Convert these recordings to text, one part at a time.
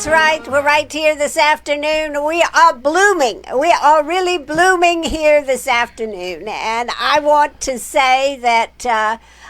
That's right. We're right here this afternoon. We are blooming. We are really blooming here this afternoon. And I want to say that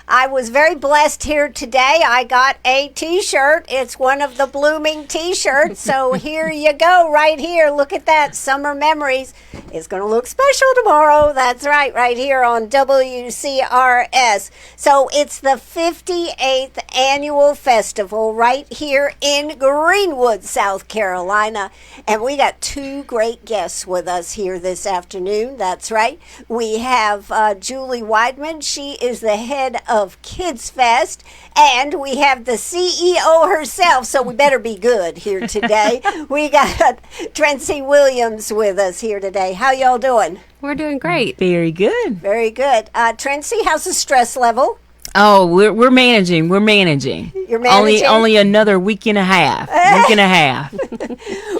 I was very blessed here today. I got a T-shirt. It's one of the blooming T-shirts. So here you go, right here. Look at that. Summer Memories. It's going to look special tomorrow. That's right here on WCRS. So it's the 58th annual festival right here in Greenwood, South Carolina. And we got two great guests with us here this afternoon. That's right. We have Julie Wideman. She is the head of Kids Fest, and we have the CEO herself, so we better be good here today. We got Trentsie Williams with us here today. How y'all doing? We're doing great. Very good. Very good. Trentsie, how's the stress level? Oh, we're managing. We're managing. You're managing? Only another week and a half.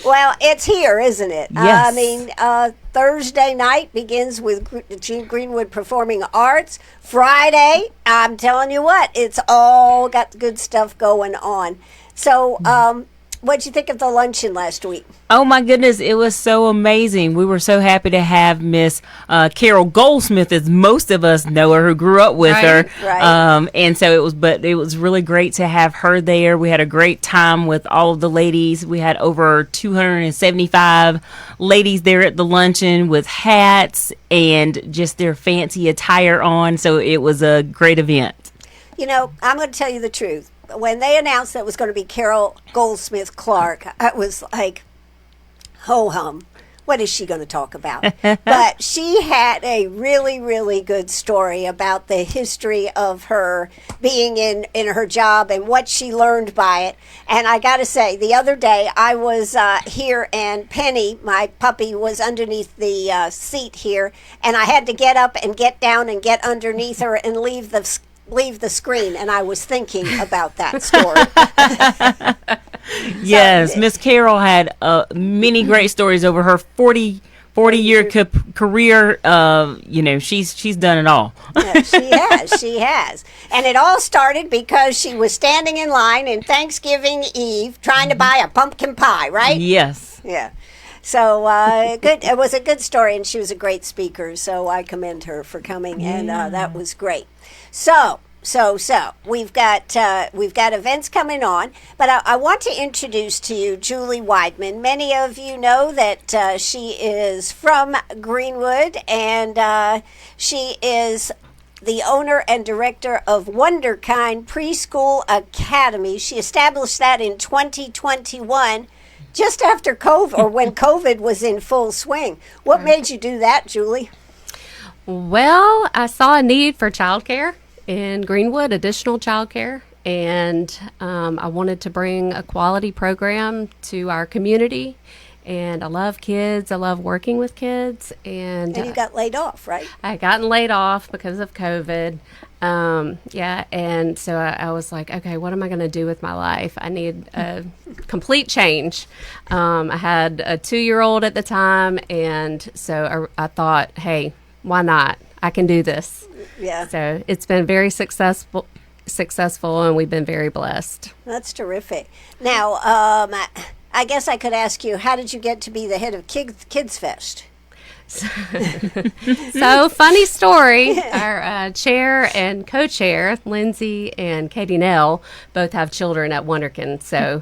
Well, it's here, isn't it? Yes. Thursday night begins with Greenwood Performing Arts. Friday, I'm telling you what, it's all got good stuff going on. So, what'd you think of the luncheon last week? Oh my goodness, it was so amazing. We were so happy to have Miss Carol Goldsmith, as most of us know her, who grew up with her. Right. And so it was really great to have her there. We had a great time with all of the ladies. We had over 275 ladies there at the luncheon with hats and just their fancy attire on. So it was a great event. You know, I'm going to tell you the truth. When they announced that it was going to be Carol Goldsmith Clark, I was like, ho-hum, what is she going to talk about? But she had a really, really good story about the history of her being in her job and what she learned by it. And I got to say, the other day I was here and Penny, my puppy, was underneath the seat here. And I had to get up and get down and get underneath her and leave the screen, and I was thinking about that story. Yes, Miss Carol had many great stories over her 40-year career. She's done it all. Yeah, she has. And it all started because she was standing in line in Thanksgiving Eve trying to buy a pumpkin pie, right? Yes. Yeah. So good. It was a good story, and she was a great speaker. So I commend her for coming, and that was great. So we've got events coming on, but I want to introduce to you Julie Wideman. Many of you know that she is from Greenwood, and she is the owner and director of Wonderkind Preschool Academy. She established that in 2021. Just after COVID, or when COVID was in full swing. What made you do that, Julie? Well, I saw a need for childcare in Greenwood, additional childcare, and I wanted to bring a quality program to our community. And I love kids. I love working with kids. And you got laid off, right? I gotten laid off because of COVID. And so I was like, okay, what am I going to do with my life? I need a complete change. I had a 2-year-old at the time, and so I thought, hey, why not? I can do this. Yeah. So it's been very successful, and we've been very blessed. That's terrific. Now, I guess I could ask you, how did you get to be the head of Kids Fest? So funny story. Our chair and co-chair, Lindsay and Katie Nell, both have children at Wonderkind. So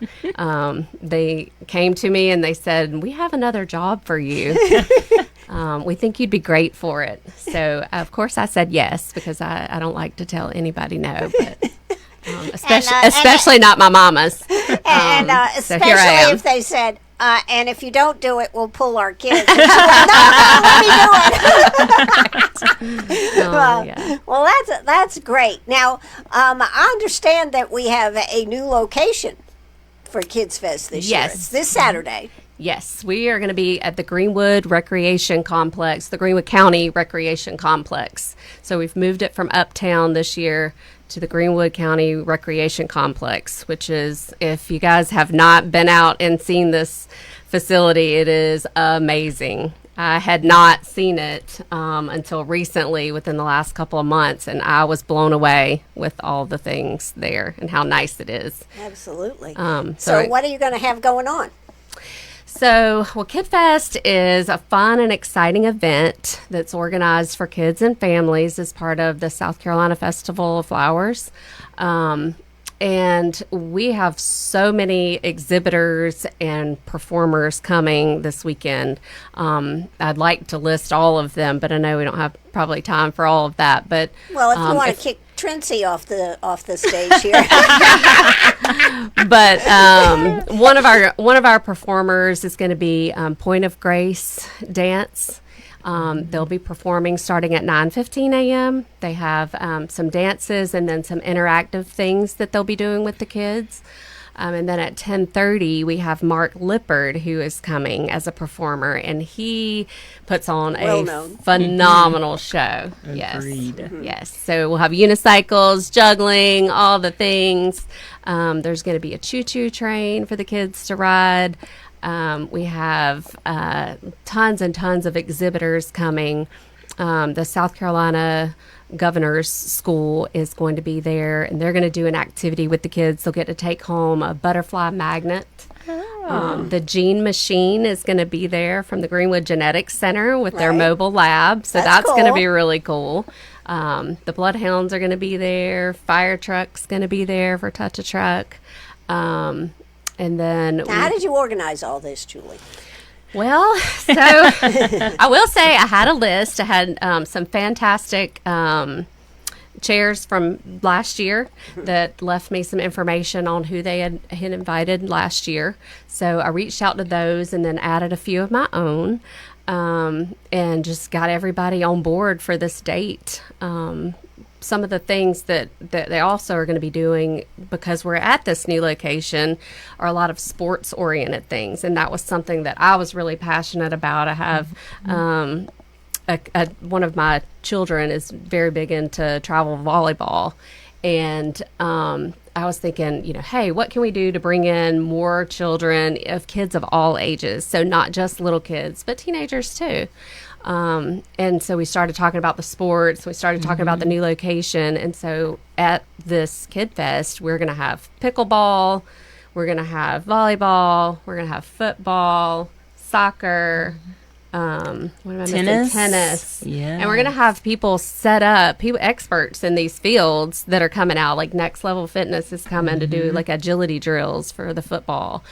they came to me and they said, "We have another job for you. We think you'd be great for it." So of course I said yes, because I don't like to tell anybody no, but. Especially not my mamas. And so here I am. Especially if they said, and if you don't do it, we'll pull our kids. And she went, no, let me do it. Well, that's great. Now, I understand that we have a new location for Kids Fest this year. It's this Saturday. Yes, we are going to be at the Greenwood Recreation Complex, the Greenwood County Recreation Complex. So we've moved it from uptown this year to the Greenwood County Recreation Complex, which is, if you guys have not been out and seen this facility, it is amazing. I had not seen it until recently, within the last couple of months, and I was blown away with all the things there and how nice it is. Absolutely. So what are you going to have going on? So, well, Kid Fest is a fun and exciting event that's organized for kids and families as part of the South Carolina Festival of Flowers. And we have so many exhibitors and performers coming this weekend. I'd like to list all of them, but I know we don't have probably time for all of that. But well, if you want to kick Trentsie off the stage here. But one of our performers is going to be Point of Grace Dance. They'll be performing starting at 9:15 a.m. They have some dances and then some interactive things that they'll be doing with the kids. And then at 10:30, we have Mark Lippard, who is coming as a performer, and he puts on a phenomenal show. Agreed. Yes. Yes. So we'll have unicycles, juggling, all the things. There's going to be a choo-choo train for the kids to ride. We have tons and tons of exhibitors coming. The South Carolina Governor's School is going to be there, and they're going to do an activity with the kids. They'll get to take home a butterfly magnet. The Gene Machine is going to be there from the Greenwood Genetics Center with their mobile lab, so that's cool. going to be really cool. The Bloodhounds are going to be there. Fire Truck's going to be there for Touch a Truck. And then now, how did you organize all this, Julie? Well, so I will say I had a list. I had some fantastic chairs from last year that left me some information on who they had invited last year. So I reached out to those and then added a few of my own and just got everybody on board for this date. Some of the things that they also are going to be doing, because we're at this new location, are a lot of sports oriented things. And that was something that I was really passionate about. I have one of my children is very big into travel volleyball. And I was thinking, hey, what can we do to bring in more children, of kids of all ages? So not just little kids, but teenagers too. And so we started talking about the sports. We started talking about the new location. And so at this Kid Fest, we're going to have pickleball, we're going to have volleyball, we're going to have football, soccer, tennis. Yeah. And we're going to have people set up, experts in these fields that are coming out, like Next Level Fitness is coming to do like agility drills for the football.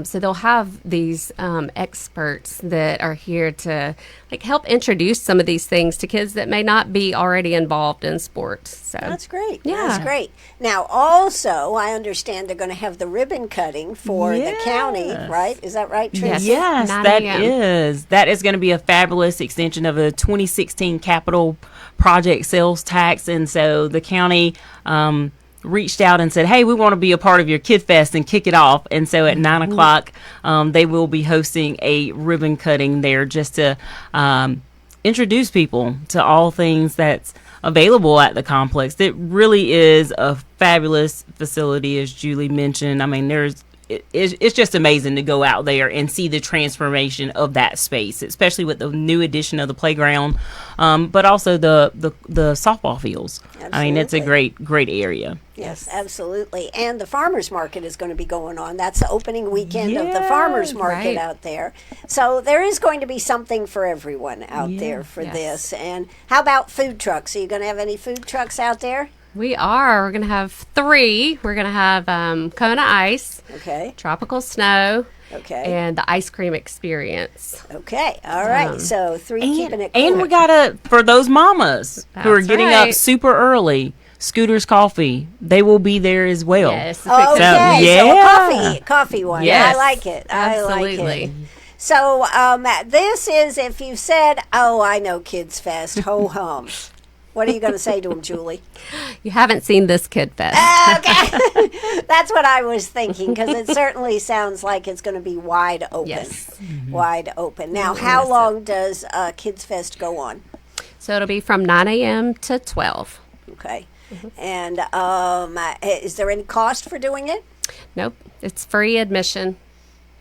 So they'll have these experts that are here to like help introduce some of these things to kids that may not be already involved in sports. So that's great. Yeah. That's great. Now, also, I understand they're going to have the ribbon cutting for the county, right? Is that right, Trentsie? Yes, 9 that a.m. is. That is going to be a fabulous extension of the 2016 capital project sales tax. And so the county reached out and said, hey, we want to be a part of your Kid Fest and kick it off. And so at 9 o'clock, they will be hosting a ribbon cutting there just to introduce people to all things that's available at the complex. It really is a fabulous facility, as Julie mentioned. I mean, it's just amazing to go out there and see the transformation of that space, especially with the new addition of the playground, but also the softball fields. Absolutely. I mean, it's a great area. Yes, absolutely. And the farmers market is going to be going on. That's the opening weekend of the farmers market out there. So there is going to be something for everyone out there for this. And how about food trucks? Are you going to have any food trucks out there? We are. We're going to have 3. We're going to have Kona Ice, Tropical Snow, and the Ice Cream Experience. Okay. All right. So 3 keeping it cool. And we got for those mamas who are getting up super early, Scooter's Coffee, they will be there as well. Yes. Oh, okay. So a coffee one. Yes. I like it. Absolutely. I like it. So this is, if you said, I know Kids Fest, ho-hum. What are you going to say to them, Julie? You haven't seen this Kid Fest. Okay. That's what I was thinking, because it certainly sounds like it's going to be wide open. Yes. Wide open. Now, how long does Kids Fest go on? So it'll be from 9 a.m. to 12. Okay. And is there any cost for doing it? Nope. It's free admission.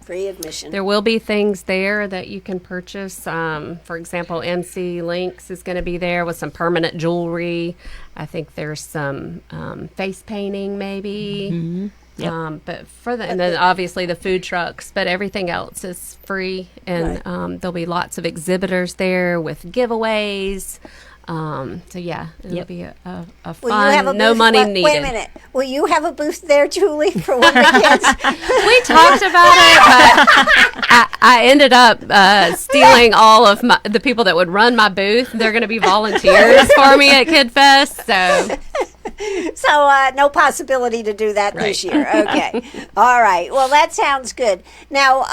Free admission. There will be things there that you can purchase. For example, MC Links is going to be there with some permanent jewelry. I think there's some face painting, maybe. Mm-hmm. Yep. And then obviously the food trucks, but everything else is free. And there'll be lots of exhibitors there with giveaways. It'll be a fun, no money needed. Wait a minute. Will you have a booth there, Julie, for one of the kids? We talked about it, but I ended up stealing all of the people that would run my booth. They're going to be volunteers for me at Kid Fest, so... So no possibility to do that this year. Okay. All right. Well, that sounds good. Now,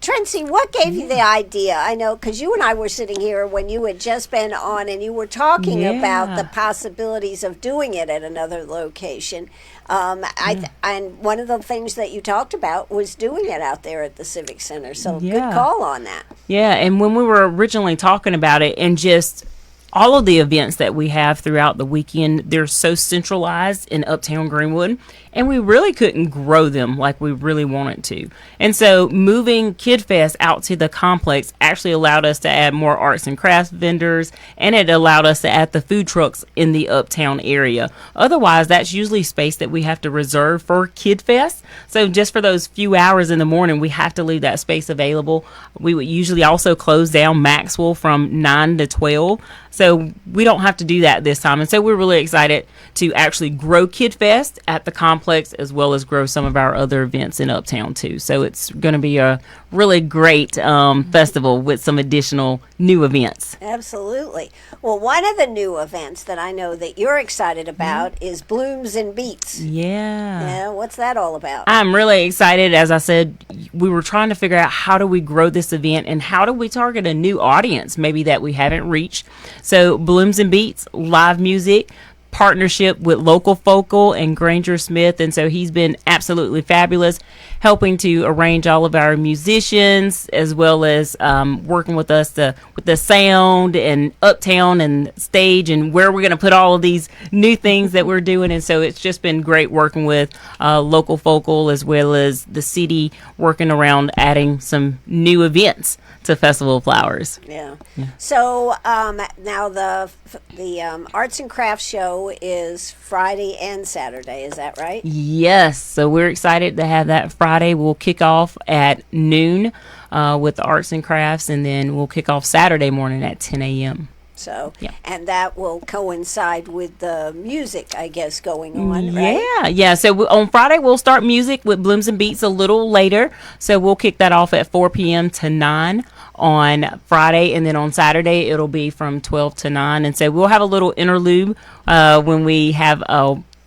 Trentsie, what gave you the idea? I know because you and I were sitting here when you had just been on and you were talking about the possibilities of doing it at another location. And one of the things that you talked about was doing it out there at the Civic Center. So good call on that. Yeah. And when we were originally talking about it and just all of the events that we have throughout the weekend, they're so centralized in Uptown Greenwood, and we really couldn't grow them like we really wanted to. And so moving Kid Fest out to the complex actually allowed us to add more arts and crafts vendors, and it allowed us to add the food trucks in the Uptown area. Otherwise, that's usually space that we have to reserve for Kid Fest. So just for those few hours in the morning, we have to leave that space available. We would usually also close down Maxwell from 9 to 12. So we don't have to do that this time. And so we're really excited to actually grow Kid Fest at the complex as well as grow some of our other events in Uptown too. So it's going to be a really great festival with some additional new events. Absolutely. Well, one of the new events that I know that you're excited about is Blooms and Beats. Yeah. What's that all about? I'm really excited. As I said, we were trying to figure out how do we grow this event and how do we target a new audience maybe that we haven't reached. So Blooms and Beats, live music, partnership with Local Focal and Granger Smith, and so he's been absolutely fabulous, helping to arrange all of our musicians as well as working with us with the sound and Uptown and stage and where we're going to put all of these new things that we're doing. And so it's just been great working with Local Focal as well as the city, working around adding some new events to Festival of Flowers. Yeah. So now the Arts and Crafts show is Friday and Saturday. Is that right? Yes. So we're excited to have that Friday. We'll kick off at noon with the Arts and Crafts, and then we'll kick off Saturday morning at 10 a.m. So, and that will coincide with the music, I guess, going on, right? Yeah. So on Friday, we'll start music with Blooms and Beats a little later. So we'll kick that off at 4 p.m. to 9 on Friday. And then on Saturday, it'll be from 12 to 9. And so we'll have a little interlude when we have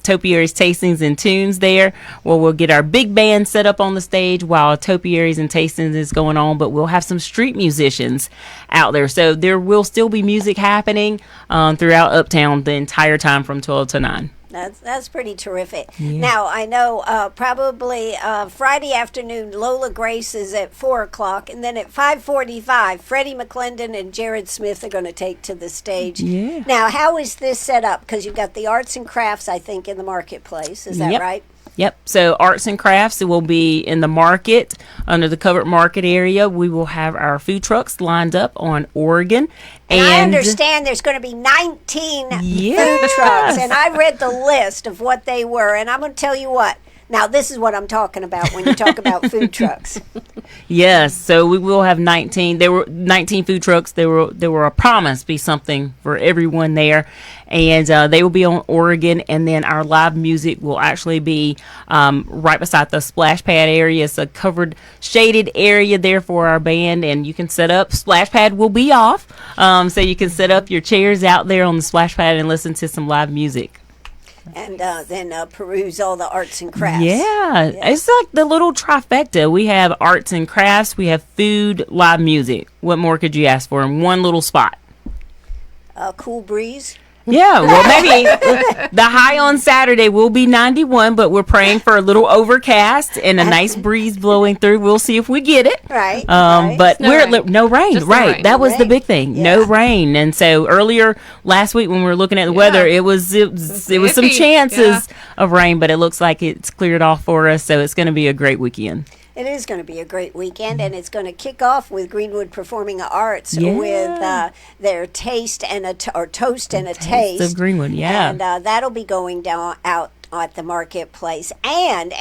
Topiary's Tastings and Tunes there, where we'll get our big band set up on the stage while Topiary's and Tastings is going on, but we'll have some street musicians out there. So there will still be music happening throughout Uptown the entire time from 12 to 9. That's pretty terrific. Yeah. Now, I know probably Friday afternoon, Lola Grace is at 4 o'clock, and then at 5:45, Freddie McClendon and Jared Smith are going to take to the stage. Yeah. Now, how is this set up? Because you've got the Arts and Crafts, I think, in the marketplace. Is that right? Yep. So Arts and Crafts, it will be in the market, under the covered market area. We will have our food trucks lined up on Oregon. And I understand there's going to be 19 food trucks. And I read the list of what they were. And I'm going to tell you what. Now, this is what I'm talking about when you talk about food trucks. Yes, so we will have 19. There were 19 food trucks. There were a promise be something for everyone there, and they will be on Oregon. And then our live music will actually be right beside the splash pad area. It's a covered, shaded area there for our band, and you can set up. Splash pad will be off, so you can set up your chairs out there on the splash pad and listen to some live music. And then peruse all the arts and crafts. Yeah, it's like the little trifecta. We have arts and crafts, we have food, live music. What more could you ask for in one little spot? A cool breeze. Yeah, well, maybe the high on Saturday will be 91, but we're praying for a little overcast and a nice breeze blowing through. We'll see if we get it. Right. But no rain. Just right. Rain. That was the big thing. Yeah. No rain. And so earlier last week when we were looking at the weather, it was some chances of rain, but it looks like it's cleared off for us. So it's going to be a great weekend. It is going to be a great weekend, and it's going to kick off with Greenwood Performing Arts Yeah. with their Taste and a Toast and a Taste of Greenwood, yeah. and that'll be going down out at the marketplace, and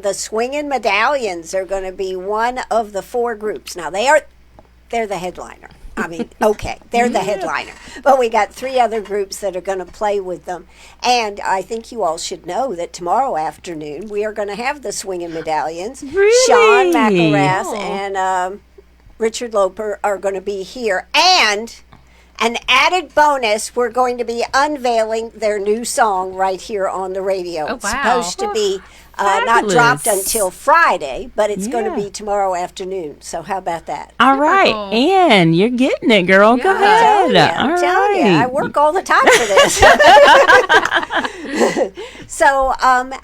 the Swinging Medallions are going to be one of the 4 groups. Now they're the headliner. I mean, okay, they're the headliner. But we got 3 other groups that are going to play with them. And I think you all should know that tomorrow afternoon we are going to have the Swinging Medallions. Really? Sean McElrath Oh. and Richard Loper are going to be here. And an added bonus, we're going to be unveiling their new song right here on the radio. Oh, It's wow. supposed to be not Fabulous. dropped until Friday, but it's going to Yeah. be tomorrow afternoon. So how about that? All right, cool. Ann, you're getting it, girl. Go Yeah. ahead. I'm All telling you, right. I work all the time for this. So,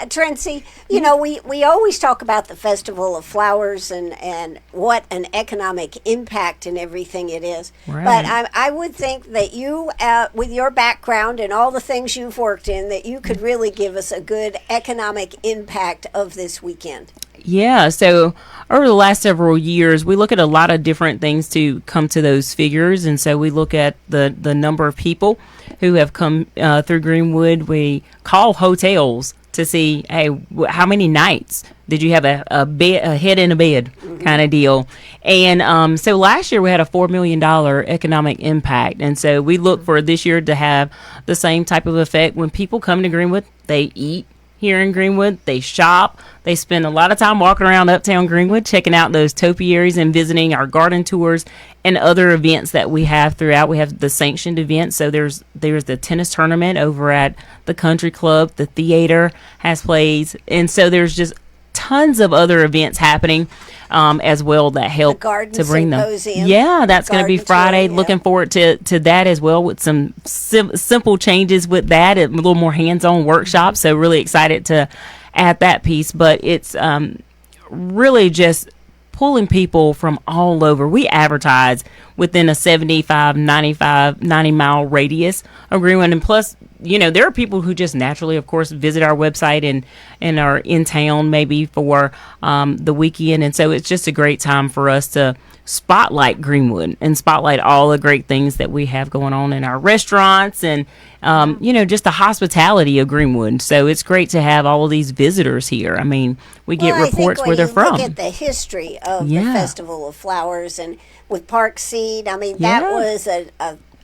Trentsie, you know, we always talk about the Festival of Flowers and what an economic impact and everything it is. Right. But I would think that you, with your background and all the things you've worked in, that you could really give us a good economic impact of this weekend. Yeah, so over the last several years, we look at a lot of different things to come to those figures. And so we look at the number of people who have come through Greenwood. We call hotels to see, hey, how many nights did you have a bed, a head in a bed kind of deal. And so last year we had a $4 million economic impact. And so we look for this year to have the same type of effect. When people come to Greenwood, they eat here in Greenwood, they shop, they spend a lot of time walking around uptown Greenwood, checking out those topiaries and visiting our garden tours and other events that we have throughout. We have the sanctioned events. So there's the tennis tournament over at the country club, the theater has plays, and so there's just tons of other events happening as well that help garden to bring them. symposium. Yeah, that's going to be Garden Friday. tour, yeah. Looking forward to that as well, with some simple changes with that, a little more hands-on workshop. So really excited to add that piece. But it's really just pulling people from all over. We advertise within a 75, 95, 90 mile radius of Greenwood. And plus, you know, there are people who just naturally, of course, visit our website and are in town maybe for the weekend. And so it's just a great time for us to spotlight Greenwood and spotlight all the great things that we have going on in our restaurants and, you know, just the hospitality of Greenwood. So it's great to have all of these visitors here. I mean, we get Well, I reports think where they're when you from. look at the history of the Yeah. Festival of Flowers and with Park Seed, I mean, that Yeah. was a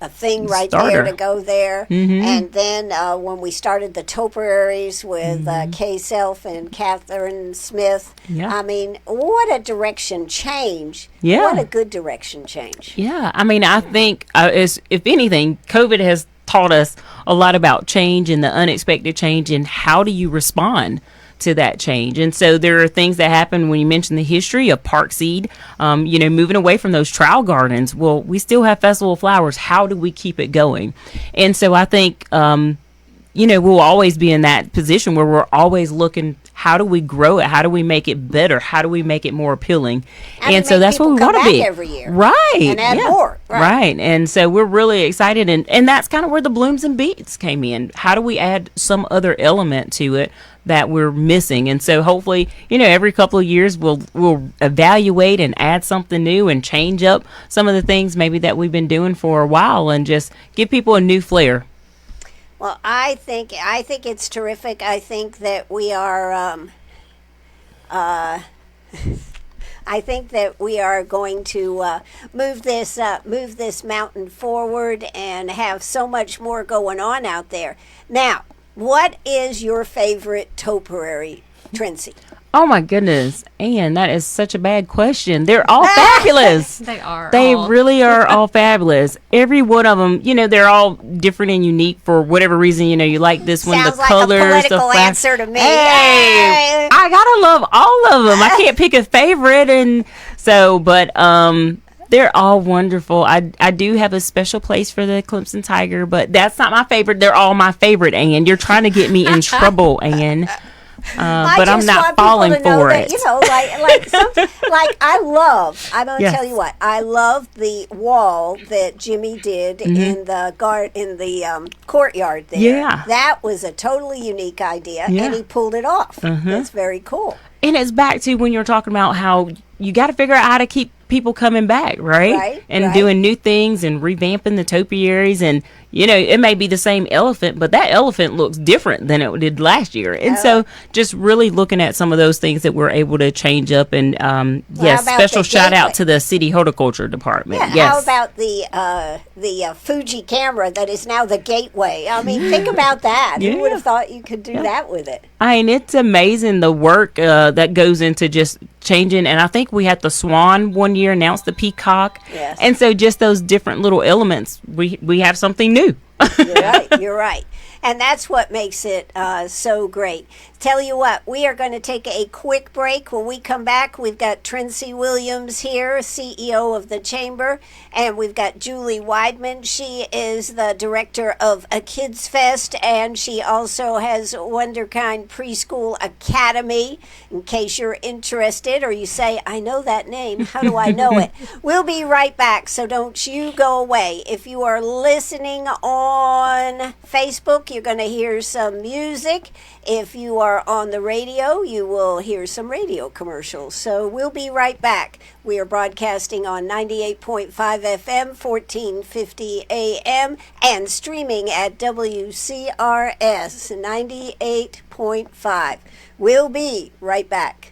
thing right Starter. there to go there. Mhm. And then when we started the topiaries with Kay Self and Catherine Smith, Yeah. I mean, what a direction change. Yeah. What a good direction change. Yeah, I mean, I think if anything, COVID has taught us a lot about change and the unexpected change and how do you respond to that change. And so there are things that happen when you mention the history of Park Seed, you know, moving away from those trial gardens. Well, we still have Festival of Flowers. How do we keep it going? And so I think, you know, we'll always be in that position where we're always looking, how do we grow it? How do we make it better? How do we make it more appealing? How do And you so make that's what people we come want to back be every year? right And add more, right. right. And so we're really excited, and that's kind of where the blooms and beats came in. How do we add some other element to it that we're missing? And so hopefully, you know, every couple of years we'll evaluate and add something new and change up some of the things maybe that we've been doing for a while and just give people a new flair. Well, I think it's terrific. I think that we are I think that we are going to move this mountain forward and have so much more going on out there. Now, what is your favorite topiary, Trentsie? Oh my goodness, Ann, that is such a bad question. They're all fabulous. They are. They all- really are all fabulous. Every one of them, you know, they're all different and unique for whatever reason. You know, you like this one, Sounds the like colors, a political the answer to me. Hey, I gotta love all of them. I can't pick a favorite, and so, but they're all wonderful. I do have a special place for the Clemson Tiger, but that's not my favorite. They're all my favorite, Ann. You're trying to get me in trouble, Ann. But I'm just not want people falling to know for that, it. you know, like I'm going to Yes. tell you what, I love the wall that Jimmy did in the courtyard there. Yeah. That was a totally unique idea, Yeah. and he pulled it off. That's very cool. And it's back to when you're talking about how you got to figure out how to keep people coming back, right? And doing new things and revamping the topiaries. And, it may be the same elephant, but that elephant looks different than it did last year. And so just really looking at some of those things that we're able to change up. And, special shout out to the city horticulture department. Yeah, yes. How about the Fuji camera that is now the gateway? I mean, think about that. Who would have thought you could do that with it? It's amazing the work that goes into just changing. And I think we had the swan one year, announced the peacock. Yes. And so just those different little elements, we have something new. You're right. And that's what makes it so great. Tell you what, we are going to take a quick break. When we come back, we've got Trentsie Williams here, CEO of the Chamber, and we've got Julie Wideman. She is the director of A Kids Fest, and she also has Wonderkind Preschool Academy, in case you're interested or you say, I know that name. How do I know it? We'll be right back, so don't you go away. If you are listening on Facebook, you're going to hear some music. If you are on the radio, you will hear some radio commercials. So we'll be right back. We are broadcasting on 98.5 FM, 1450 AM, and streaming at WCRS 98.5. We'll be right back.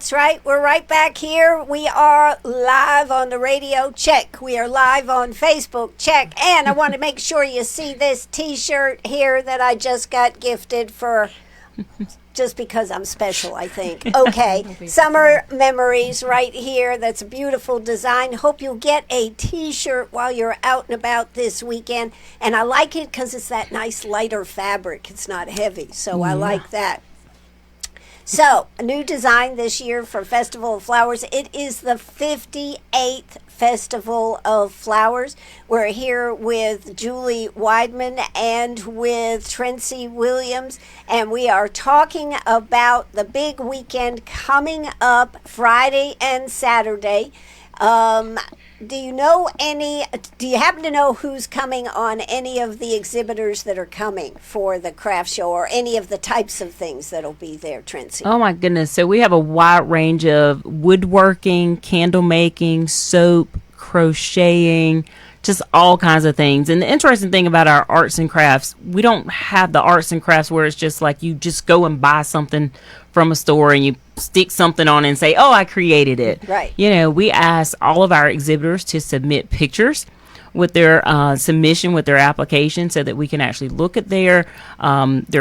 That's right. We're right back here. We are live on the radio. Check. We are live on Facebook. Check. And I want to make sure you see this T-shirt here that I just got gifted for just because I'm special, I think. Okay. Summer Memories right here. That's a beautiful design. Hope you'll get a T-shirt while you're out and about this weekend. And I like it because it's that nice lighter fabric. It's not heavy. So I like that. So, a new design this year for Festival of Flowers. It is the 58th Festival of Flowers. We're here with Julie Wideman and with Trentsie Williams, and we are talking about the big weekend coming up Friday and Saturday. Do you happen to know who's coming on any of the exhibitors that are coming for the craft show, or any of the types of things that'll be there, Trentsie? Oh my goodness. So we have a wide range of woodworking, candle making, soap, crocheting, just all kinds of things. And the interesting thing about our arts and crafts, we don't have the arts and crafts where it's just like you just go and buy something from a store and you stick something on and say, oh, I created it. Right. You know, we ask all of our exhibitors to submit pictures with their submission, with their application, so that we can actually look at their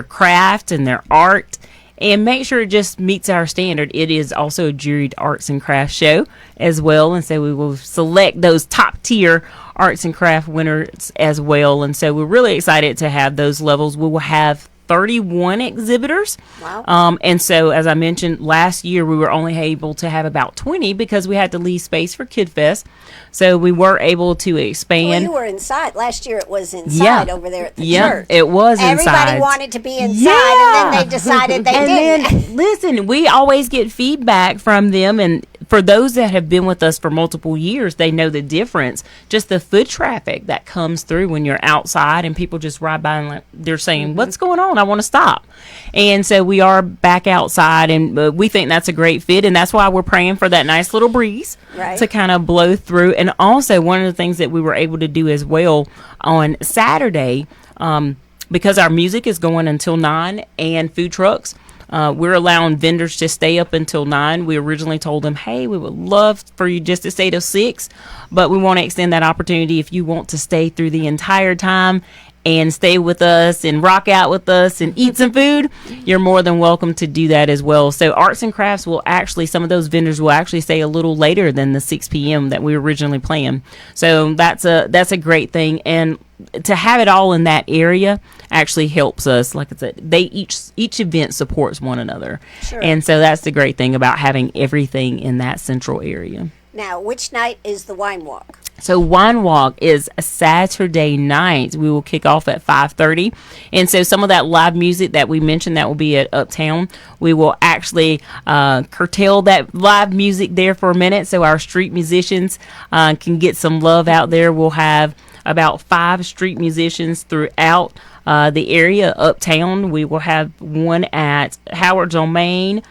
craft and their art and make sure it just meets our standard. It is also a juried arts and crafts show as well, and so we will select those top tier arts and craft winners as well. And so we're really excited to have those levels. We will have 31 exhibitors. Wow. And so, as I mentioned, last year we were only able to have about 20 because we had to leave space for Kid Fest. So we were able to expand. Well, you were inside. Last year it was inside over there at the church. It was inside. Everybody wanted to be inside, and then they decided they didn't. Then, listen, we always get feedback from them, and for those that have been with us for multiple years, they know the difference. Just the foot traffic that comes through when you're outside and people just ride by and they're saying, what's going on? I want to stop. And so we are back outside, and we think that's a great fit. And that's why we're praying for that nice little breeze to kind of blow through. And also one of the things that we were able to do as well on Saturday, because our music is going until 9 and food trucks, we're allowing vendors to stay up until 9. We originally told them, hey, we would love for you just to stay till 6, but we want to extend that opportunity. If you want to stay through the entire time and stay with us and rock out with us and eat some food, you're more than welcome to do that as well. So arts and crafts will actually, some of those vendors will actually stay a little later than the 6 p.m. that we originally planned. So that's a great thing. And to have it all in that area actually helps us. Like I said, they each event supports one another. Sure. And so that's the great thing about having everything in that central area. Now, which night is the wine walk? So Wine Walk is a Saturday night. We will kick off at 5:30. And so some of that live music that we mentioned that will be at Uptown, we will actually curtail that live music there for a minute so our street musicians can get some love out there. We'll have about 5 street musicians throughout the area. Uptown, we will have one at Howard's on Main,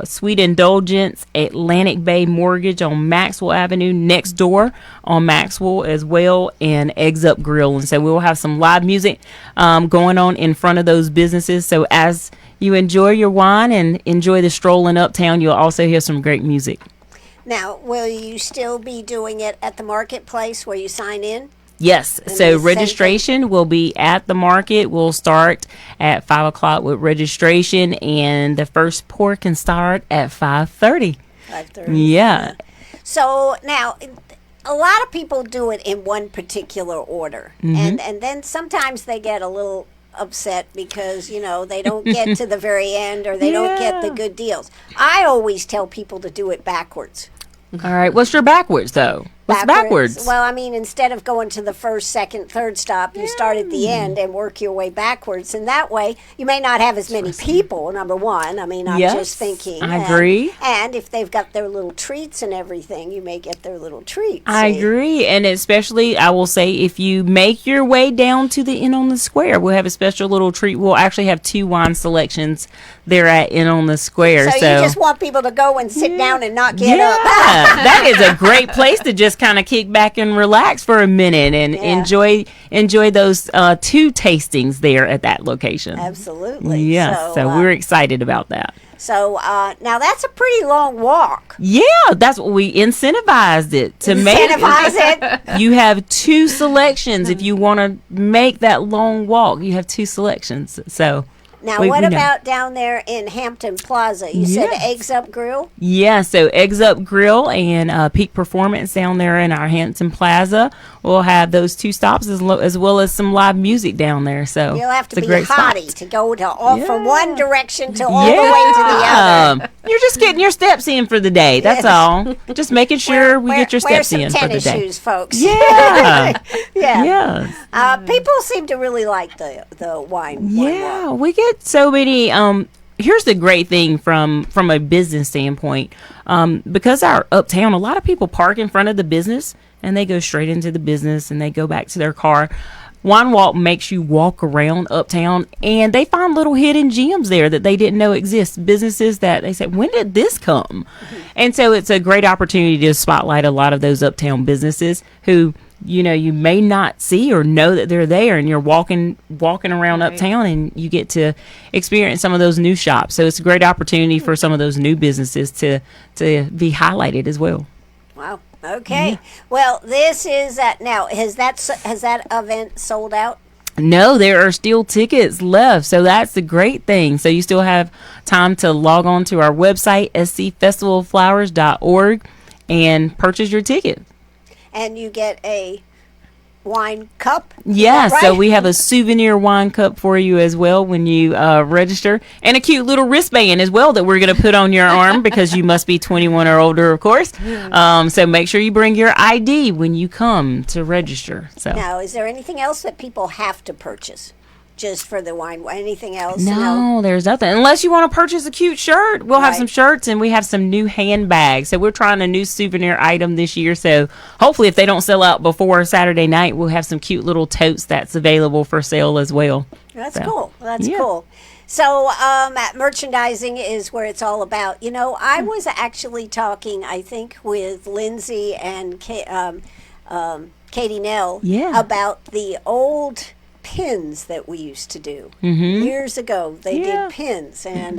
Sweet Indulgence, Atlantic Bay Mortgage on Maxwell Avenue, next door on Maxwell as well, and Eggs Up Grill. And so we will have some live music going on in front of those businesses. So as you enjoy your wine and enjoy the stroll in Uptown, you'll also hear some great music. Now, will you still be doing it at the marketplace where you sign in? Yes. So registration will be at the market. We'll start at 5 o'clock with registration, and the first pour can start at 5:30. 5:30. Yeah. So now, a lot of people do it in one particular order, and then sometimes they get a little upset because they don't get to the very end, or they don't get the good deals. I always tell people to do it backwards. All right. What's your backwards though? What's backwards? Well, I mean, instead of going to the first, second, third stop, you start at the end and work your way backwards. And that way, you may not have as many people, number one. I mean, I'm just thinking. I agree. And if they've got their little treats and everything, you may get their little treats. I agree. And especially, I will say, if you make your way down to the Inn on the Square, we'll have a special little treat. We'll actually have 2 wine selections there at Inn on the Square. So you just want people to go and sit down and not get up. That is a great place to just just kind of kick back and relax for a minute and enjoy those 2 tastings there at that location. Absolutely. Yes, so we're excited about that. So now that's a pretty long walk. Yeah, that's what we incentivized it to make. Incentivize it. You have 2 selections if you want to make that long walk. You have 2 selections. So now, what about down there in Hampton Plaza? You said Eggs Up Grill? Yeah, so Eggs Up Grill and Peak Performance down there in our Hampton Plaza. We'll have those 2 stops as well as some live music down there. So you'll have to be great hottie spot to go from one direction to all the way to the other. You're just getting your steps in for the day. That's all. Just making sure we get your steps in for the day. Wear some tennis shoes, folks. Yeah. Yeah. People seem to really like the wine. Yeah, we get so many. Here's the great thing from a business standpoint. Because our uptown, a lot of people park in front of the business and they go straight into the business and they go back to their car. Wine Walk makes you walk around uptown and they find little hidden gems there that they didn't know exist. Businesses that they said, when did this come? And so it's a great opportunity to spotlight a lot of those uptown businesses who, you may not see or know that they're there, and you're walking around uptown and you get to experience some of those new shops. So it's a great opportunity for some of those new businesses to be highlighted as well. Wow. Okay. Yeah. Well, this is now has that event sold out? No, there are still tickets left, so that's the great thing. So you still have time to log on to our website, scfestivalflowers.org, and purchase your ticket. And you get a wine cup? Yeah, right? So we have a souvenir wine cup for you as well when you register, and a cute little wristband as well that we're going to put on your arm because you must be 21 or older, of course. So make sure you bring your ID when you come to register. So now, is there anything else that people have to purchase? Just for the wine, anything else? No, there's nothing. Unless you want to purchase a cute shirt. We'll have some shirts, and we have some new handbags. So we're trying a new souvenir item this year. So hopefully if they don't sell out before Saturday night, we'll have some cute little totes that's available for sale as well. That's cool. That's cool. So merchandising is where it's all about. I was actually talking, I think, with Lindsay and Katie Nell about the old pins that we used to do years ago. They did pins, and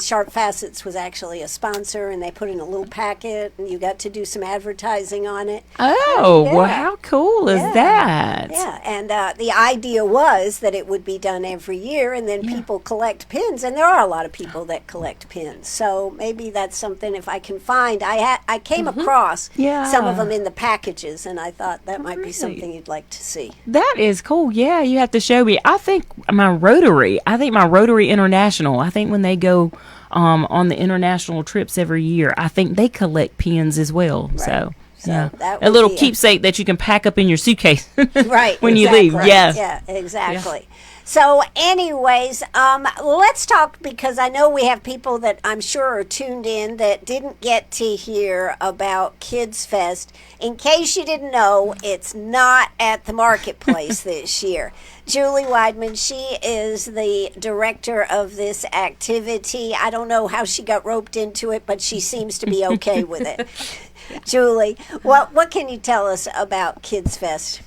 Sharp Facets was actually a sponsor, and they put in a little packet, and you got to do some advertising on it. Well, how cool is that? Yeah, and the idea was that it would be done every year, and then people collect pins, and there are a lot of people that collect pins. So maybe that's something if I can find. I came across some of them in the packages, and I thought that might be something you'd like to see. That is cool. Yeah, you have to show me. I think my Rotary International, I think when they go on the international trips every year, I think they collect pins as well. Right. So a little keepsake that you can pack up in your suitcase when you leave. Yeah, exactly. Yeah. So anyways, let's talk, because I know we have people that I'm sure are tuned in that didn't get to hear about Kids Fest. In case you didn't know, it's not at the marketplace this year. Julie Wideman, she is the director of this activity. I don't know how she got roped into it, but she seems to be okay with it. Julie, what can you tell us about Kids Fest?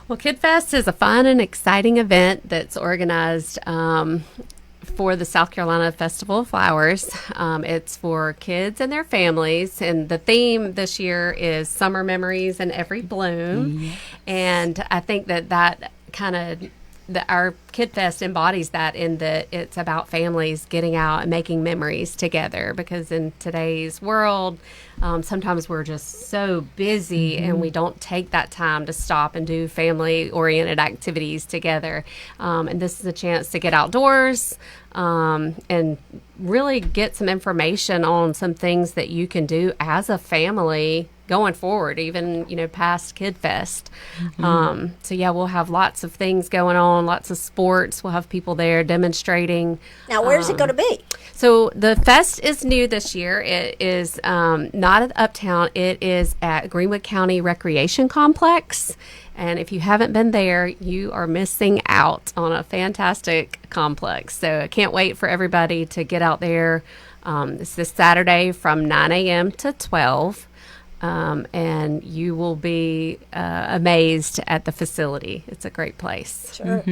Well, Kid Fest is a fun and exciting event that's organized for the South Carolina Festival of Flowers. It's for kids and their families, and the theme this year is Summer Memories in Every Bloom. Yes. And I think that kind of our Kid Fest embodies that, in that it's about families getting out and making memories together, because in today's world, sometimes we're just so busy and we don't take that time to stop and do family-oriented activities together. And this is a chance to get outdoors and really get some information on some things that you can do as a family going forward, even, past Kid Fest. So we'll have lots of things going on, lots of sports. We'll have people there demonstrating. Now, where's it going to be? So the fest is new this year. It is not at Uptown. It is at Greenwood County Recreation Complex. And if you haven't been there, you are missing out on a fantastic complex. So I can't wait for everybody to get out there. It's this Saturday from 9 a.m. to 12. and you will be amazed at the facility. It's a great place. Sure.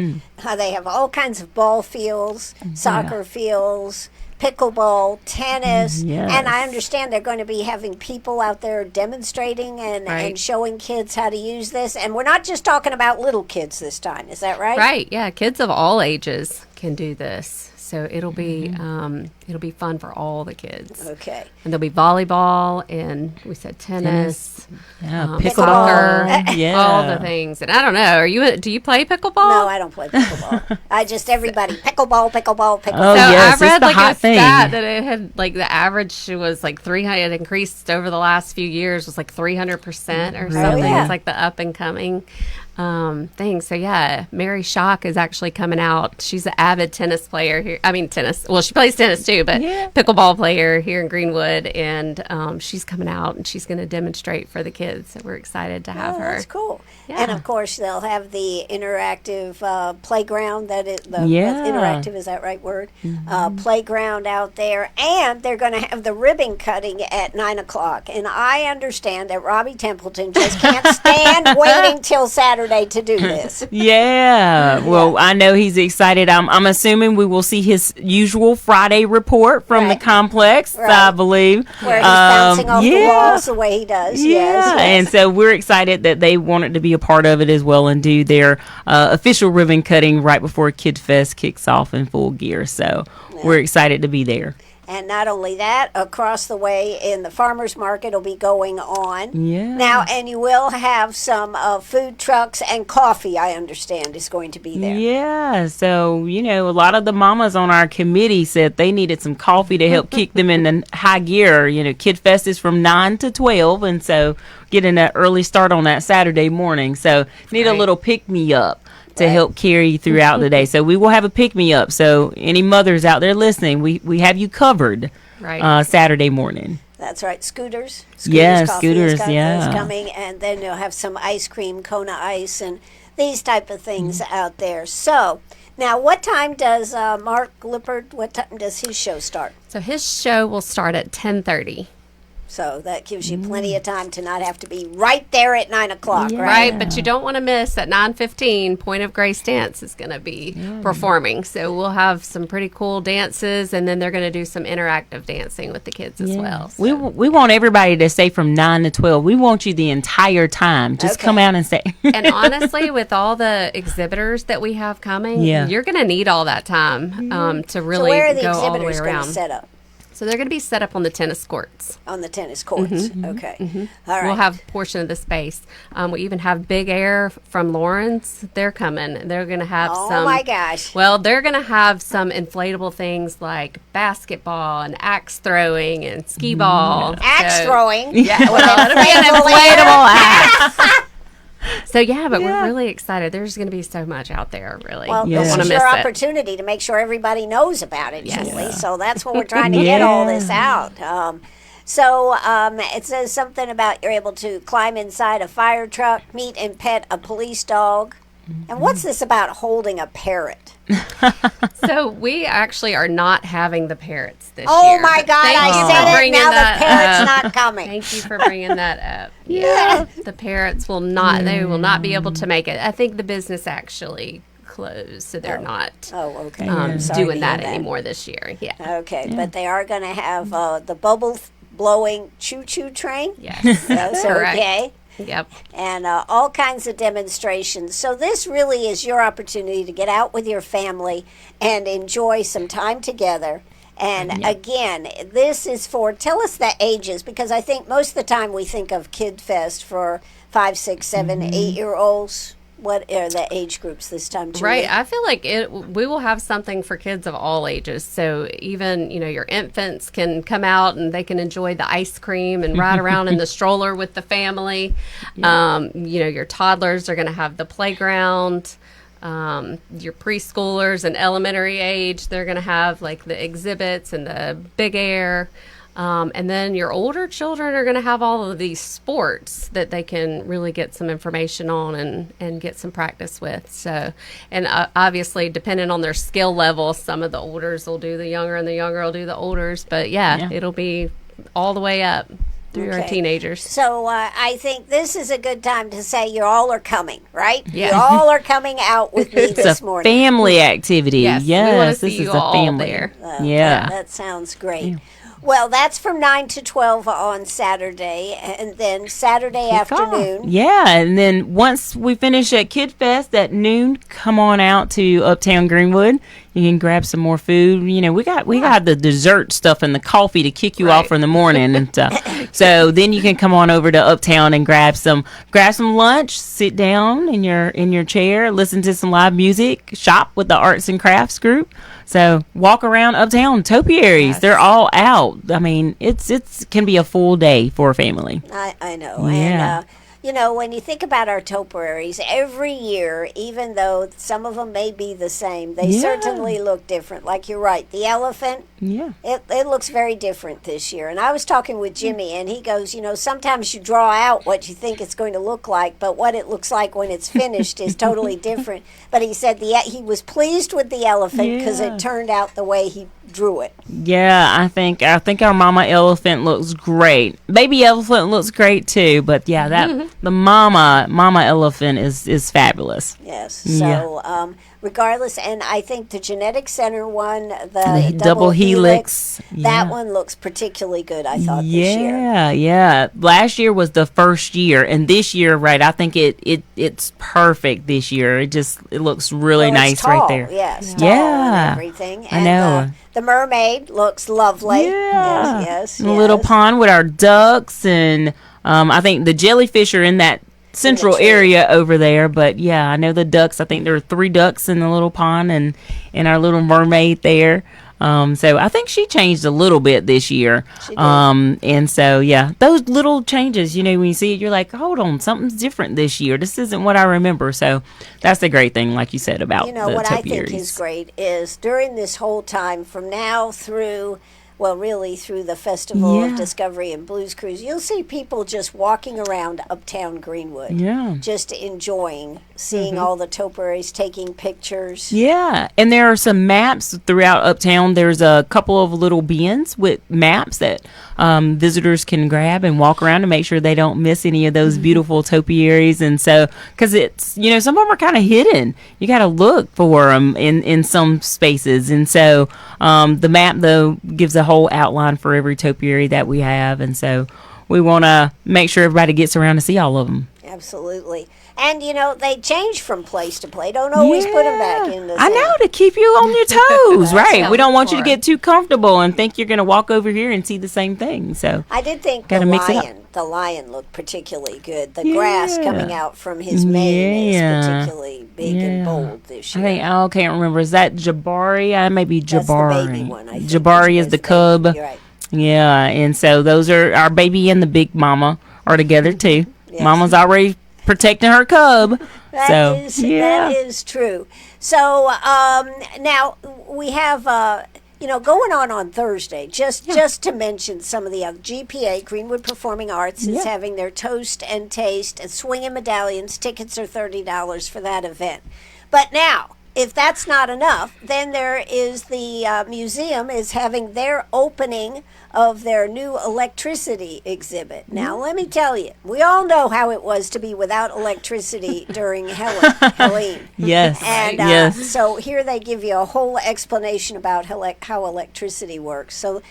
They have all kinds of ball fields, soccer fields, pickleball, tennis, Yes. and I understand they're going to be having people out there demonstrating and Right. showing kids how to use this. And we're not just talking about little kids this time. Is that right? Right, yeah, kids of all ages can do this. So it'll be fun for all the kids. Okay. And there'll be volleyball, and we said tennis, Yeah, soccer, yeah. all the things. And I don't know, do you play pickleball? No, I don't play pickleball. I just everybody pickleball. Oh, So yes, I read it's the like hot a thing. stat that it had like the average was like 300. It increased over the last few years, was like 300% or something. yeah. It's like the up and coming thing. So yeah, Mary Schock is actually coming out. She's an avid tennis player here. I mean tennis. Well, she plays tennis too, but Yeah. pickleball player here in Greenwood, and she's coming out and she's going to demonstrate for the kids. So we're excited to have Oh, her. that's cool. Yeah. And of course, they'll have the interactive playground. Yeah. Interactive is that right word? Playground out there, and they're going to have the ribbon cutting at 9:00. And I understand that Robbie Templeton just can't stand waiting till Saturday to do this. Yeah. Well, I know he's excited. I'm assuming we will see his usual Friday report from the Right. complex, Right. I believe. Where he's bouncing off the yeah. walls the way he does. Yeah, Yes, and so we're excited that they wanted to be a part of it as well and do their official ribbon cutting right before Kid Fest kicks off in full gear. So we're excited to be there. And not only that, across the way in the farmers market will be going on. Yeah. Now, and you will have some food trucks and coffee, I understand, is going to be there. Yeah, so a lot of the mamas on our committee said they needed some coffee to help kick them in the high gear. Kid Fest is from 9 to 12, and so getting an early start on that Saturday morning. So need a Right. little pick me up to Right. help carry you throughout the day. So we will have a pick me up. So any mothers out there listening, we have you covered Right. Saturday morning. That's right, scooters. Yeah, coffee scooters, is yeah. coming, and then you'll have some ice cream, Kona ice, and these type of things Mm-hmm. out there. So, now what time does Mark Lippard, what time does his show start? So his show will start at 10:30. So that gives you plenty of time to not have to be right there at 9:00, Yeah. right? Right, but you don't want to miss at 9:15. Point of Grace Dance is going to be performing, so we'll have some pretty cool dances, and then they're going to do some interactive dancing with the kids as well. So. We want everybody to stay from 9 to 12. We want you the entire time. Just Okay. come out and stay. And honestly, with all the exhibitors that we have coming, Yeah. you're going to need all that time to So really where are the go all the way exhibitors going to around. set up? So they're going to be set up on the tennis courts. On the tennis courts. Okay. All right. We'll have a portion of the space. We even have Big Air from Lawrence. They're coming. They're going to have Oh some. my gosh. Well, they're going to have some inflatable things like basketball and axe throwing and skee ball. Axe So- throwing. Yeah, well, it'll be an inflatable axe. So yeah, but we're really excited. There's going to be so much out there. Really, Well, don't this want is to your miss it. opportunity to make sure everybody knows about it, Yes. Julie. So that's what we're trying to get all this out. It says something about you're able to climb inside a fire truck, meet and pet a police dog. And what's this about holding a parrot? So we actually are not having the parrots this Oh year. my but God, thank you I for said it. bringing Now that the parrot's up. not coming. Thank you for bringing that up. Yeah, the parrots will not. They will not be able to make it. I think the business actually closed, so they're not Oh, okay. I'm sorry to doing hear that anymore this year. Yeah. Okay, but they are going to have the bubble blowing choo-choo train. Yes. That's Correct. okay. Yep. And all kinds of demonstrations. So this really is your opportunity to get out with your family and enjoy some time together. And again, this is for, tell us the ages, because I think most of the time we think of Kid Fest for 5, 6, 7, 8-year-olds. What are the age groups this time, Julie? Right. I feel like we will have something for kids of all ages. So even, your infants can come out and they can enjoy the ice cream and ride around in the stroller with the family. Your toddlers are going to have the playground. Your preschoolers and elementary age, they're going to have like the exhibits and the Big Air. And then your older children are going to have all of these sports that they can really get some information on and get some practice with. So, and obviously, depending on their skill level, some of the olders will do the younger and the younger will do the olders. But yeah. It'll be all the way up through our Okay. teenagers. So I think this is a good time to say you all are coming, right? Yeah. You all are coming out with me It's this a morning. family activity. Yes, we wanna Yes, see this you is a all family. there. Yeah. That sounds great. Well, that's from 9 to 12 on Saturday, and then Saturday afternoon. Yeah, and then once we finish at Kid Fest at noon, come on out to Uptown Greenwood. You can grab some more food. You know, we got the dessert stuff and the coffee to kick you off Right. in the morning and stuff. So then you can come on over to Uptown and grab some lunch, sit down in your chair, listen to some live music, shop with the arts and crafts group. So walk around Uptown, topiaries. Yes. They're all out. I mean, it's can be a full day for a family. I know. Yeah. And, when you think about our topiaries, every year, even though some of them may be the same, they Yeah. certainly look different. Like you're right, the elephant, Yeah. it looks very different this year. And I was talking with Jimmy, and he goes, sometimes you draw out what you think it's going to look like, but what it looks like when it's finished is totally different. But he said he was pleased with the elephant because Yeah. it turned out the way he drew it. Yeah, I think our mama elephant looks great. Baby elephant looks great too, but yeah, that the mama elephant is fabulous. Yes. Yeah. So, regardless, and I think the genetic center one, the double helix, that yeah. one looks particularly good. I thought this year. Yeah. Last year was the first year, and this year, right? I think it's perfect this year. It looks really Well, it's nice right tall, there. Yes. Yeah. Tall and everything. I And, know. the mermaid looks lovely. Yeah. Yes. A little yes. pond with our ducks, and I think the jellyfish are in that central tree. area over there. But yeah, I know the ducks. I think there are 3 ducks in the little pond, and our little mermaid there. So I think she changed a little bit this year. She did. And so yeah, those little changes, when you see it, you're like, hold on, something's different this year. This isn't what I remember. So that's the great thing, like you said, about the What I think topiaries. is great is during this whole time from now through, well, really through the Festival of Yeah. Discovery and Blues Cruise, you'll see people just walking around Uptown Greenwood. Yeah. Just enjoying, seeing all the topiaries, taking pictures. Yeah, and there are some maps throughout Uptown. There's a couple of little bins with maps that visitors can grab and walk around to make sure they don't miss any of those beautiful topiaries. And so, because it's, some of them are kind of hidden. You got to look for them in some spaces. And so the map, though, gives a whole outline for every topiary that we have. And so we want to make sure everybody gets around to see all of them. Absolutely. And, they change from place to place. Don't always put them back in the I same. know, to keep you on your toes, right? what We don't want you to for. get too comfortable and think you're going to walk over here and see the same thing. So I did think Gotta mix it up. the lion looked particularly good. The grass Yeah. coming out from his mane Yeah. is particularly big and Yeah. bold this I year. think I can't remember. Is that Jabari? I may be That's the Jabari. baby one, I think. Jabari is That's the cub. baby. You're right. Yeah, and so those are our baby and the big mama are together too. Yes. Mama's already protecting her cub. That Yeah. is true. So now we have going on Thursday. Just to mention some of the other GPA Greenwood Performing Arts is having their Toast and Taste and Swinging Medallions. Tickets are $30 for that event. But now, if that's not enough, then there is the museum is having their opening of their new electricity exhibit. Now, let me tell you, we all know how it was to be without electricity during Helene. Yes. And yes. so here they give you a whole explanation about how electricity works. So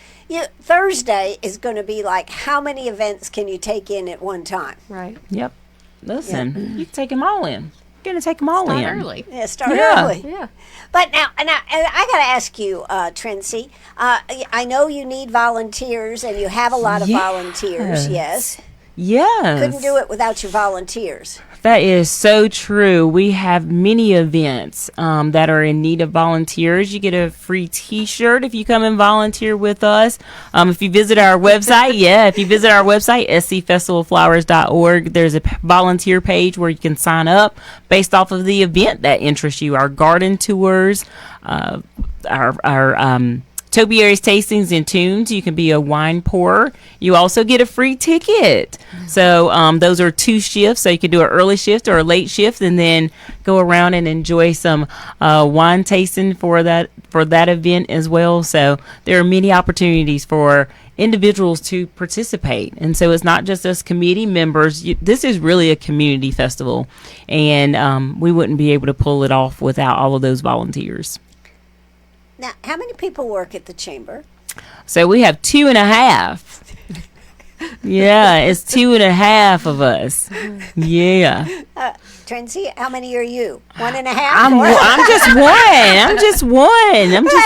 Thursday is going to be like, how many events can you take in at one time? Right. Yep. Listen, you can take them all in. You're going to take them all Not in. early. Yeah, start Yeah. early. Yeah. But now I got to ask you, Trentsie. I know you need volunteers, and you have a lot of volunteers. Yes, Yes. couldn't do it without your volunteers. That is so true. We have many events that are in need of volunteers. You get a free T-shirt if you come and volunteer with us. If you visit our website, scfestivalflowers.org, there's a volunteer page where you can sign up based off of the event that interests you. Our garden tours, our topiaries, tastings, and tunes. You can be a wine pourer. You also get a free ticket. So those are 2 shifts. So you can do an early shift or a late shift, and then go around and enjoy some wine tasting for that event as well. So there are many opportunities for individuals to participate, and so it's not just us committee members. This is really a community festival, and we wouldn't be able to pull it off without all of those volunteers. Now, how many people work at the chamber? So we have 2.5. Yeah, it's 2.5 of us. Yeah. Trentsie, how many are you? 1.5? I'm just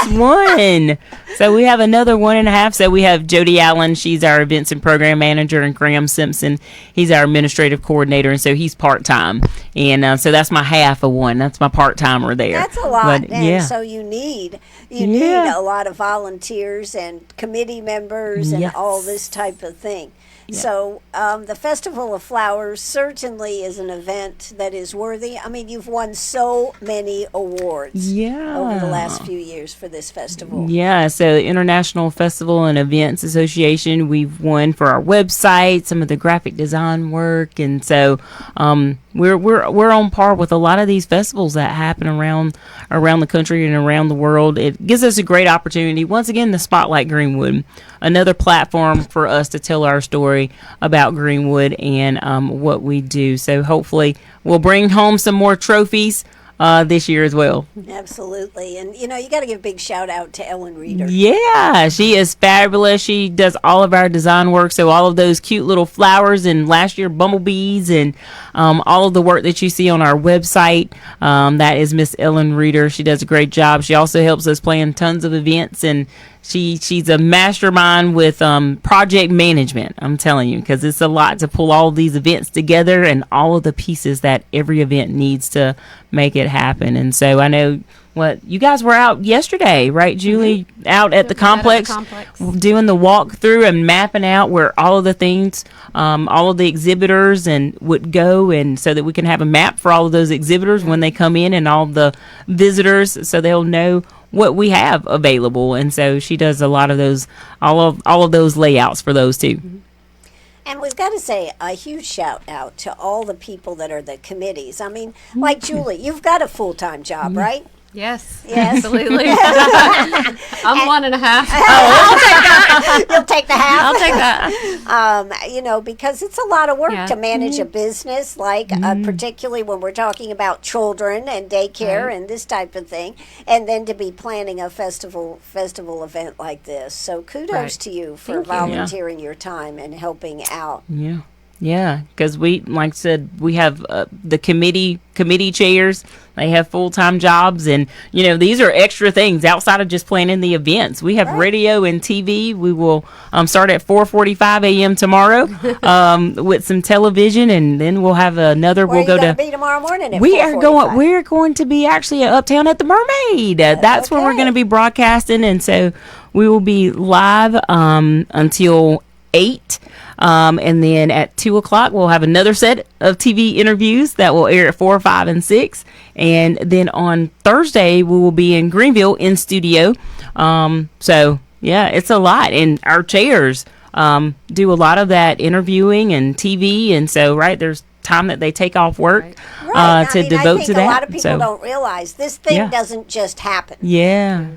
one. So we have another 1.5. So we have Jody Allen. She's our events and program manager, and Graham Simpson. He's our administrative coordinator, and so he's part-time. And so that's my half of one. That's my part-timer there. That's a lot. But, and yeah. so you need a lot of volunteers and committee members and all this type of thing. Yeah. So the Festival of Flowers certainly is an event that is worthy. I mean, you've won so many awards over the last few years for this festival. Yeah, so the International Festival and Events Association, we've won for our website, some of the graphic design work, and so we're on par with a lot of these festivals that happen around the country and around the world. It gives us a great opportunity, once again, to spotlight Greenwood, another platform for us to tell our story about Greenwood and what we do. So hopefully we'll bring home some more trophies this year as well. Absolutely. And, you got to give a big shout out to Ellen Reeder. Yeah, she is fabulous. She does all of our design work. So all of those cute little flowers and last year bumblebees and all of the work that you see on our website, that is Miss Ellen Reeder. She does a great job. She also helps us plan tons of events, and she's a mastermind with project management, I'm telling you, because it's a lot to pull all these events together and all of the pieces that every event needs to make it happen. And so I know you guys were out yesterday, right, Julie? Mm-hmm. Out at the complex, doing the walkthrough and mapping out where all of the things, all of the exhibitors and would go, and so that we can have a map for all of those exhibitors when they come in and all the visitors, so they'll know what we have available. And so she does a lot of those, all of those layouts for those too. Mm-hmm. And we've got to say a huge shout out to all the people that are the committees. I mean, like Julie, you've got a full-time job, right? Yes, I'm absolutely. 1.5. I'll take that. You'll take the half? I'll take that. Because it's a lot of work to manage a business, like particularly when we're talking about children and daycare and this type of thing, and then to be planning a festival event like this. So kudos to you for volunteering your time and helping out. Yeah. Yeah, because we, like I said, we have the committee chairs. They have full-time jobs, and these are extra things outside of just planning the events. We have radio and TV. We will start at 4:45 a.m. tomorrow with some television, and then we'll have another. Where we'll go to be tomorrow morning. At We're going to be actually at Uptown at the Mermaid. That's where we're going to be broadcasting, and so we will be live until 8. And then at 2:00 we'll have another set of TV interviews that will air at 4, 5, and 6. And then on Thursday we will be in Greenville in studio. So yeah, it's a lot, and our chairs do a lot of that interviewing and TV, and so there's time that they take off work to devote to that. A lot of people don't realize this thing doesn't just happen. Yeah.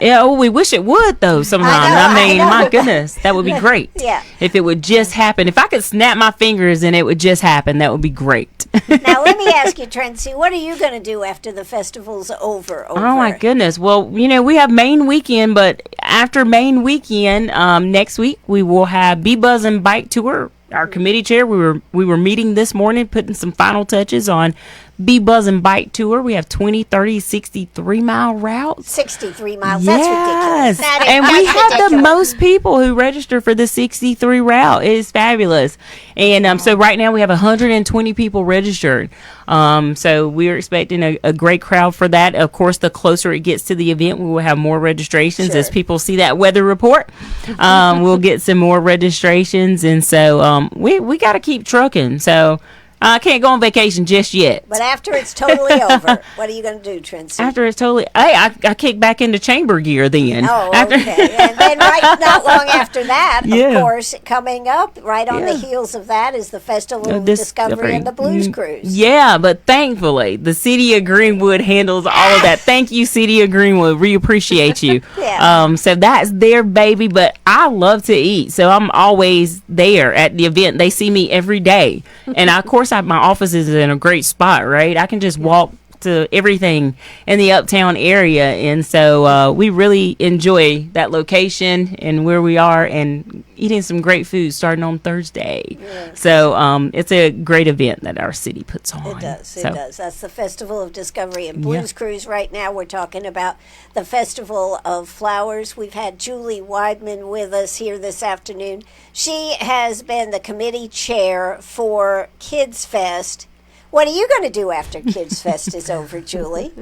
Yeah, we wish it would, though, sometimes. I mean, my goodness, that would be great. If it would just happen. If I could snap my fingers and it would just happen, that would be great. Now, let me ask you, Trentsie, what are you going to do after the festival's over? Oh, my goodness. Well, we have Maine weekend, but after Maine weekend, next week, we will have Bee Buzzin' Bike Tour. Our committee chair, we were meeting this morning, putting some final touches on Bee Buzzin' Bike Tour. We have 20, 30, 63-mile routes. 63 miles. That's ridiculous. And we have the most people who register for the 63 route. It is fabulous. And so right now we have 120 people registered. So we're expecting a great crowd for that. Of course, the closer it gets to the event, we will have more registrations. As people see that weather report. We'll get some more registrations. And so we got to keep trucking. So I can't go on vacation just yet. But after it's totally over, what are you going to do, Trentsie? After it's totally, I kick back into chamber gear then. Oh, okay. And then not long after that, Yeah. of course, coming up, right on the heels of that is the Festival of Discovery and the Blues Cruise. Yeah, but thankfully, the city of Greenwood handles all of that. Thank you, city of Greenwood. We appreciate you. Yeah. So that's their baby, but I love to eat, so I'm always there at the event. They see me every day, and of course, my office is in a great spot, right? I can just walk to everything in the uptown area, and so we really enjoy that location and where we are, and eating some great food starting on Thursday. So it's a great event that our city puts on. It does. It does. That's the Festival of Discovery and Blues Cruise. Right now, we're talking about the Festival of Flowers. We've had Julie Wideman with us here this afternoon. She has been the committee chair for Kids Fest. What are you going to do after Kids Fest is over, Julie?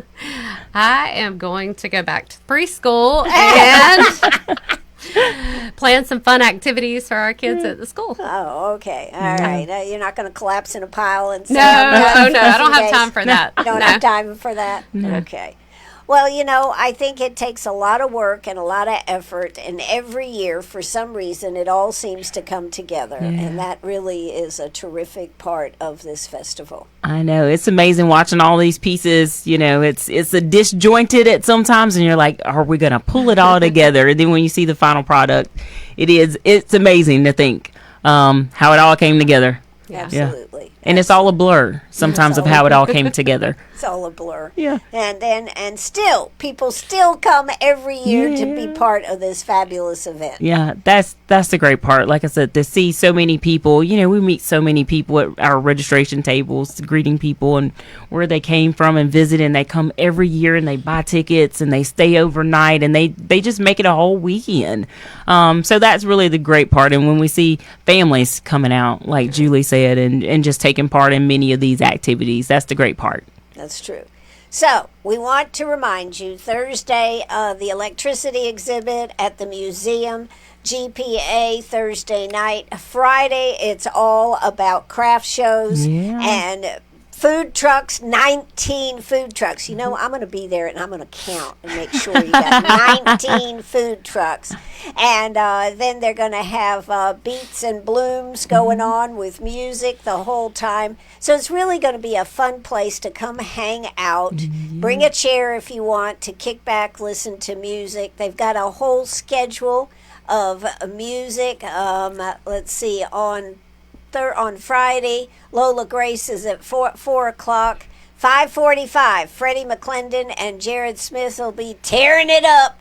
I am going to go back to preschool and plan some fun activities for our kids at the school. Oh, okay. All right. You're not going to collapse in a pile and say, No, I don't have time for that. Don't have time for that? Okay. Well, I think it takes a lot of work and a lot of effort, and every year, for some reason, it all seems to come together, and that really is a terrific part of this festival. I know, it's amazing watching all these pieces. It's a disjointed at sometimes, and you're like, are we going to pull it all together? And then when you see the final product, it's amazing to think how it all came together. Absolutely. And it's all a blur sometimes of how it all came together. It's all a blur. Yeah. And still, people still come every year to be part of this fabulous event. Yeah, that's the great part. Like I said, to see so many people, we meet so many people at our registration tables, greeting people and where they came from and visit, and they come every year and they buy tickets and they stay overnight and they just make it a whole weekend. So that's really the great part. And when we see families coming out, like Julie said, and just taking part in many of these activities, that's the great part. That's true. So, we want to remind you, Thursday, the electricity exhibit at the museum, GPA Thursday night. Friday, it's all about craft shows and food trucks, 19 food trucks. I'm going to be there and I'm going to count and make sure you got 19 food trucks. And then they're going to have Beats and Blooms going on with music the whole time. So it's really going to be a fun place to come hang out. Bring a chair if you want to kick back, listen to music. They've got a whole schedule of music. Let's see, on Friday, Lola Grace is at 4 o'clock. 5:45, Freddie McClendon and Jared Smith will be tearing it up.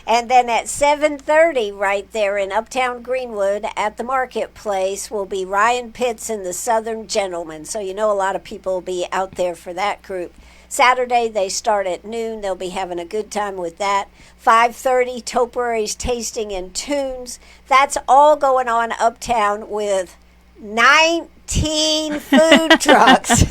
And then at 7:30, right there in Uptown Greenwood at the Marketplace, will be Ryan Pitts and the Southern Gentlemen. So a lot of people will be out there for that group. Saturday, they start at noon. They'll be having a good time with that. 5:30, Topiary's Tasting and Tunes. That's all going on uptown with 19 food trucks.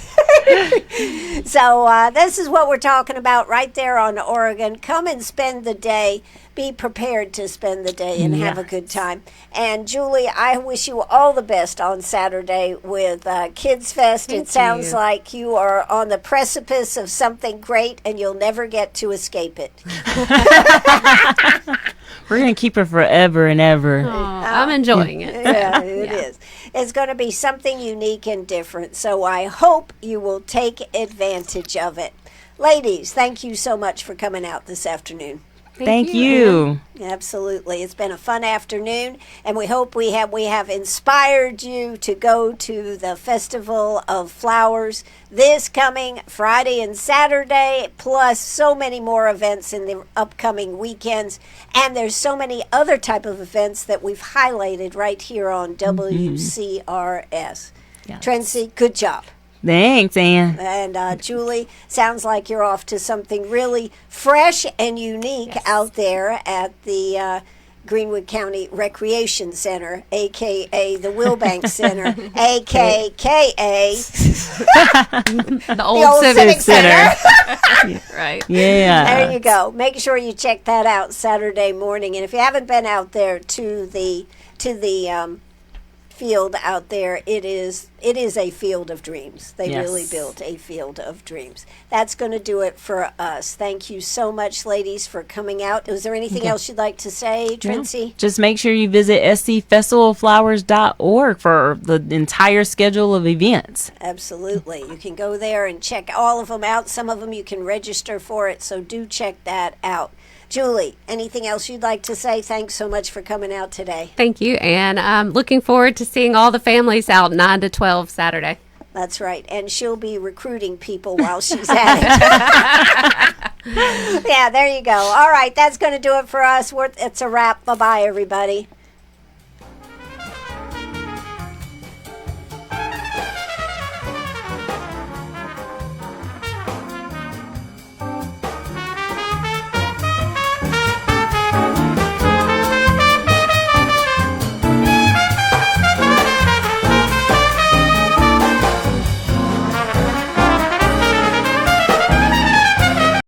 So this is what we're talking about right there on Oregon. Come and spend the day. Be prepared to spend the day and have a good time. And Julie, I wish you all the best on Saturday with Kids Fest. It sounds like you are on the precipice of something great and you'll never get to escape it. We're going to keep it forever and ever. I'm enjoying it. Yeah, it is. It's going to be something unique and different. So I hope you will take advantage of it. Ladies, thank you so much for coming out this afternoon. Thank you. Absolutely. It's been a fun afternoon, and we hope we have inspired you to go to the Festival of Flowers this coming Friday and Saturday, plus so many more events in the upcoming weekends. And there's so many other type of events that we've highlighted right here on WCRS. Yes. Trentsie, good job. Thanks, Ann. And Julie, sounds like you're off to something really fresh and unique out there at the Greenwood County Recreation Center, a.k.a. the Wilbank Center, a.k.a. the old Civic Center. Right. Yeah. There you go. Make sure you check that out Saturday morning. And if you haven't been out there to the field out there, it is a field of dreams. They Yes. really built a field of dreams. That's going to do it for us. Thank you so much, ladies, for coming out. Is there anything else you'd like to say, Trentsie? Just make sure you visit scfestivalflowers.org for the entire schedule of events. Absolutely. You can go there and check all of them out. Some of them you can register for it, so do check that out. Julie, anything else you'd like to say? Thanks so much for coming out today. Thank you. And I'm looking forward to seeing all the families out 9 to 12 Saturday. That's right. And she'll be recruiting people while she's at it. Yeah, there you go. All right, that's going to do it for us. It's a wrap. Bye-bye, everybody.